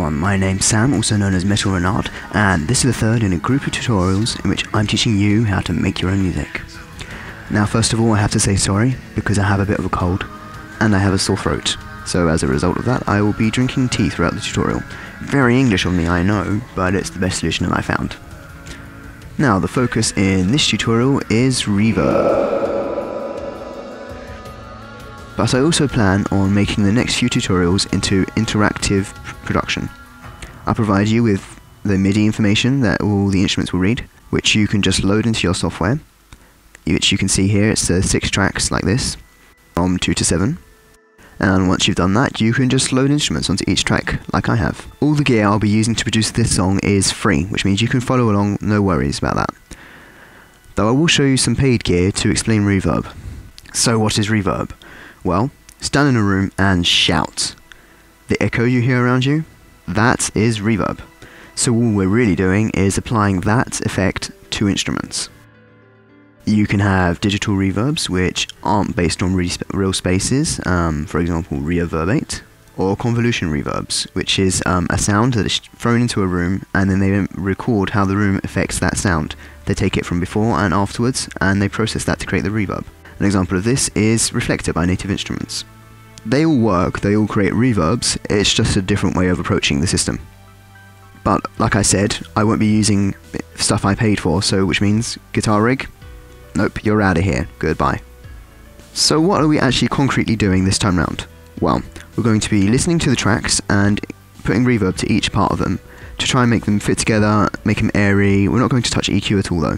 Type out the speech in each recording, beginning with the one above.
everyone, my name's Sam, also known as Metal Renard, and this is the third in a group of tutorials in which I'm teaching you how to make your own music. Now first of all I have to say sorry, because I have a bit of a cold, and I have a sore throat, so as a result of that I will be drinking tea throughout the tutorial. Very English of me, I know, but it's the best solution that I found. Now the focus in this tutorial is Reverb. But I also plan on making the next few tutorials into interactive production. I'll provide you with the Midi information that all the instruments will read, which you can just load into your software, which you can see here. It's 6 tracks like this, from 2 to 7. And once you've done that, you can just load instruments onto each track, like I have. All the gear I'll be using to produce this song is free, which means you can follow along, no worries about that. Though I will show you some paid gear to explain Reverb. So what is Reverb? Well, stand in a room and shout. The echo you hear around you, that is reverb. So all we're really doing is applying that effect to instruments. You can have digital reverbs which aren't based on real spaces, for example reverberate, or convolution reverbs, which is a sound that is thrown into a room and then they record how the room affects that sound. They take it from before and afterwards and they process that to create the reverb. An example of this is Reflector by Native Instruments. They all work, they all create reverbs, it's just a different way of approaching the system. But like I said, I won't be using stuff I paid for, so which means guitar rig? Nope, you're out of here, goodbye. So what are we actually concretely doing this time round? Well, we're going to be listening to the tracks and putting reverb to each part of them to try and make them fit together, make them airy. We're not going to touch EQ at all though.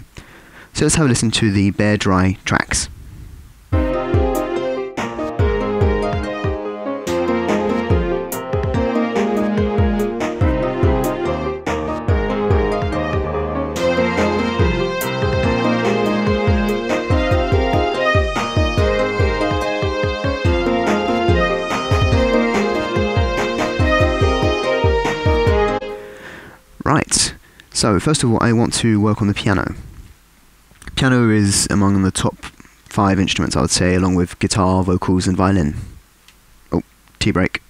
So let's have a listen to the bare dry tracks. Right, so first of all I want to work on the piano. Piano is among the top 5 instruments I would say, along with guitar, vocals and violin. Oh, tea break.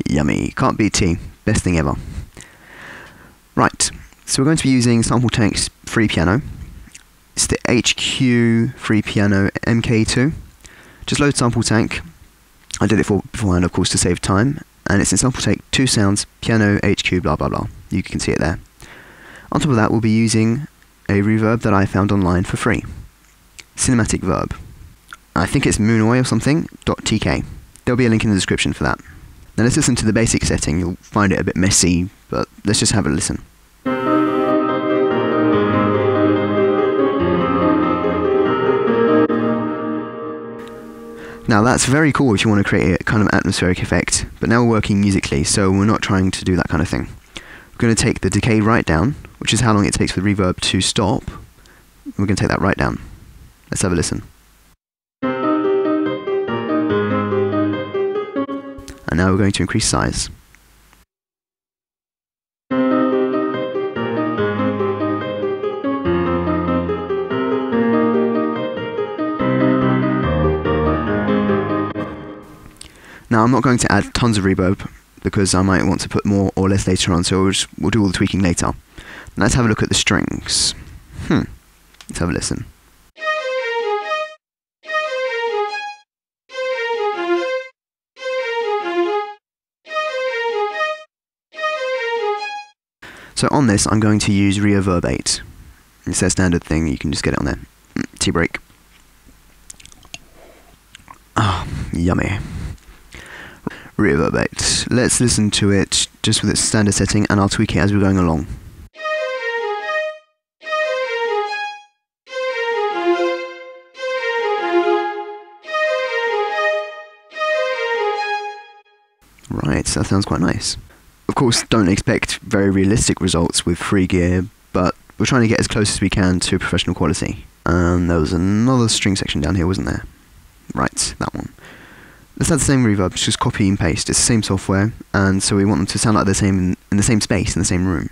Yummy, can't beat tea, best thing ever. Right, so we're going to be using Sample Tank's free piano. It's the HQ free piano MK2. Just load Sample Tank. I did it beforehand, of course, to save time, and it's in Sample Tank 2 sounds, piano, HQ, blah blah blah. You can see it there. On top of that, we'll be using a reverb that I found online for free. Cinematic Verb. I think it's Moonoy or something, .tk. There'll be a link in the description for that. Now let's listen to the basic setting. You'll find it a bit messy, but let's just have a listen. Now that's very cool if you want to create a kind of atmospheric effect, but now we're working musically, so we're not trying to do that kind of thing. We're going to take the decay right down, which is how long it takes for the reverb to stop. We're going to take that right down. Let's have a listen. And now we're going to increase size. Now I'm not going to add tons of reverb because I might want to put more or less later on, so we'll do all the tweaking later. Now let's have a look at the strings. Let's have a listen. So on this I'm going to use Reverberate. It's their standard thing, you can just get it on there. Tea break. Ah, yummy. Reverberate. Let's listen to it just with its standard setting and I'll tweak it as we're going along. Right, so that sounds quite nice. Of course, don't expect very realistic results with free gear, but we're trying to get as close as we can to professional quality. And there was another string section down here, wasn't there? Right, that one. Let's add the same reverb, just copy and paste. It's the same software, and so we want them to sound like the same in the same space, in the same room.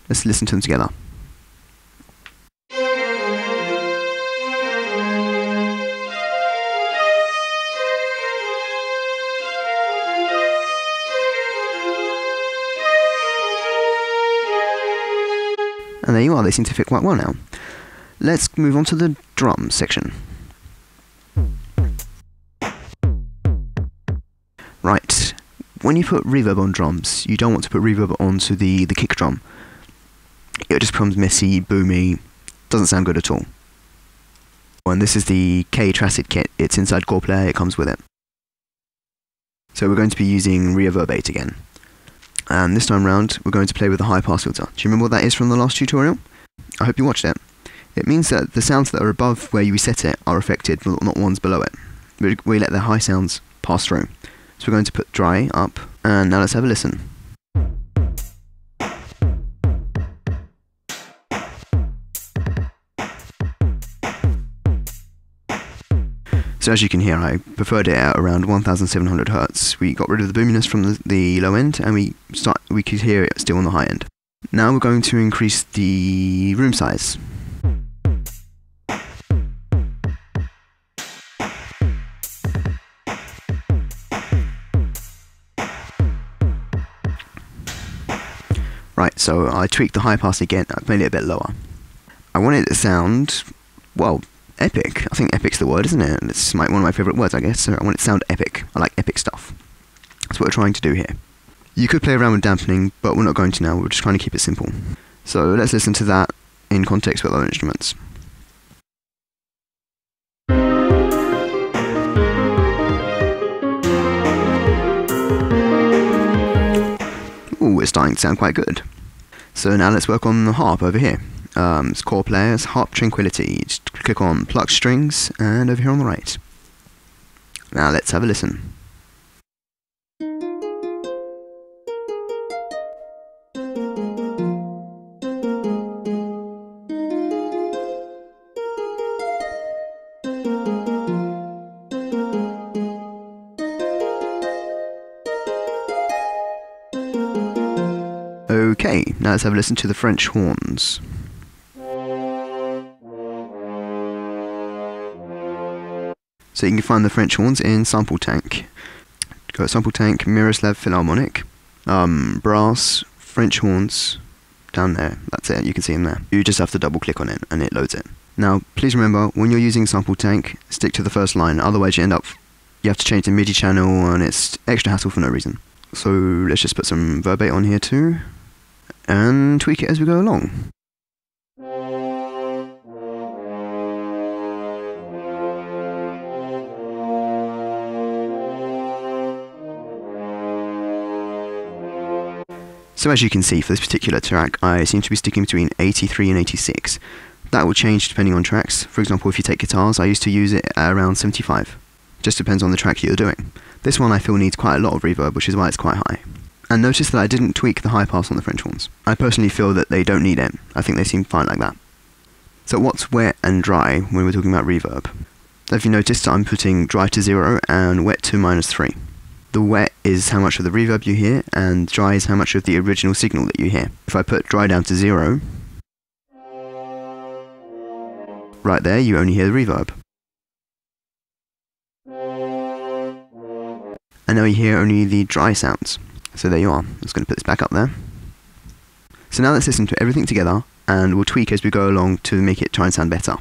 Let's listen to them together. there you are, they seem to fit quite well now. Let's move on to the drum section. Right, when you put reverb on drums, you don't want to put reverb onto the kick drum. It just becomes messy, boomy, doesn't sound good at all. And this is the K Tracid kit, it's inside Core Player, it comes with it. So we're going to be using Reverb 8 again. And this time round, we're going to play with the high pass filter. Do you remember what that is from the last tutorial? I hope you watched it. It means that the sounds that are above where you set it are affected, not ones below it. We let the high sounds pass through. So we're going to put dry up, and now let's have a listen. So as you can hear, I preferred it at around 1700 Hz. We got rid of the boominess from the low end, and we could hear it still on the high end. Now we're going to increase the room size. Right, so I tweaked the high pass again, I've made it a bit lower. I want it to sound, well, epic. I think epic's the word, isn't it? It's one of my favourite words, I guess, so I want it to sound epic. I like epic stuff. That's what we're trying to do here. You could play around with dampening, but we're not going to now, we're just trying to keep it simple. So let's listen to that in context with other instruments. Ooh, it's starting to sound quite good. So now let's work on the harp over here. It's Core Players, Harp Tranquility. Just click on Plucked Strings, and over here on the right. Now let's have a listen. Okay, now let's have a listen to the French horns. So you can find the French horns in Sample Tank. Go to Sample Tank, Miroslav Philharmonic, brass, French horns, down there, that's it, you can see them there. You just have to double click on it and it loads it. Now, please remember, when you're using Sample Tank, stick to the first line, otherwise you have to change the Midi channel and it's extra hassle for no reason. So let's just put some Reverb 8 on here too, and tweak it as we go along. So as you can see, for this particular track, I seem to be sticking between 83 and 86. That will change depending on tracks. For example, if you take guitars, I used to use it at around 75. Just depends on the track you're doing. This one I feel needs quite a lot of reverb, which is why it's quite high. And notice that I didn't tweak the high pass on the French horns. I personally feel that they don't need it. I think they seem fine like that. So what's wet and dry when we're talking about reverb? If you noticed, I'm putting dry to 0 and wet to -3. The wet is how much of the reverb you hear, and dry is how much of the original signal that you hear. If I put dry down to 0, right there you only hear the reverb. And now you hear only the dry sounds. So there you are. I'm just going to put this back up there. So now let's listen to everything together, and we'll tweak as we go along to make it try and sound better.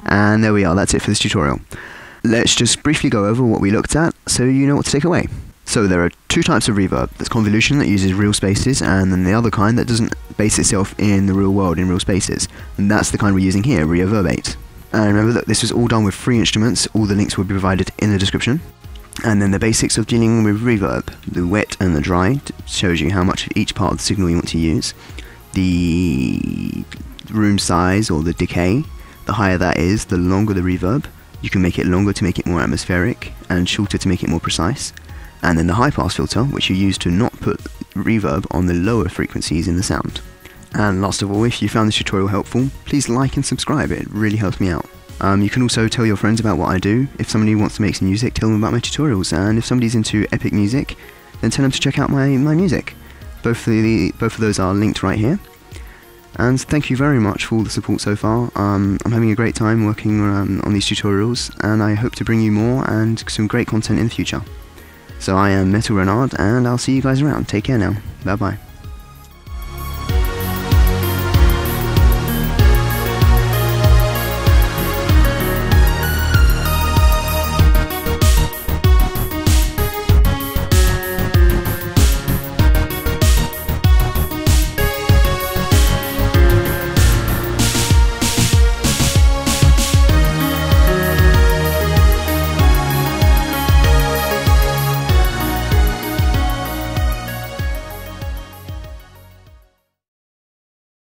And there we are, that's it for this tutorial. Let's just briefly go over what we looked at so you know what to take away. So there are two types of reverb. There's convolution that uses real spaces, and then the other kind that doesn't base itself in the real world, in real spaces. And that's the kind we're using here, Reverb 8. And remember that this was all done with free instruments, all the links will be provided in the description. And then the basics of dealing with reverb, the wet and the dry, shows you how much of each part of the signal you want to use. The room size or the decay, the higher that is, the longer the reverb. You can make it longer to make it more atmospheric, and shorter to make it more precise. And then the high pass filter, which you use to not put reverb on the lower frequencies in the sound. And last of all, if you found this tutorial helpful, please like and subscribe, it really helps me out. You can also tell your friends about what I do. If somebody wants to make some music, tell them about my tutorials, and if somebody's into epic music, then tell them to check out my music. Both of those are linked right here. And thank you very much for all the support so far. I'm having a great time working on these tutorials, and I hope to bring you more and some great content in the future. So I am Metal Renard, and I'll see you guys around. Take care now. Bye bye.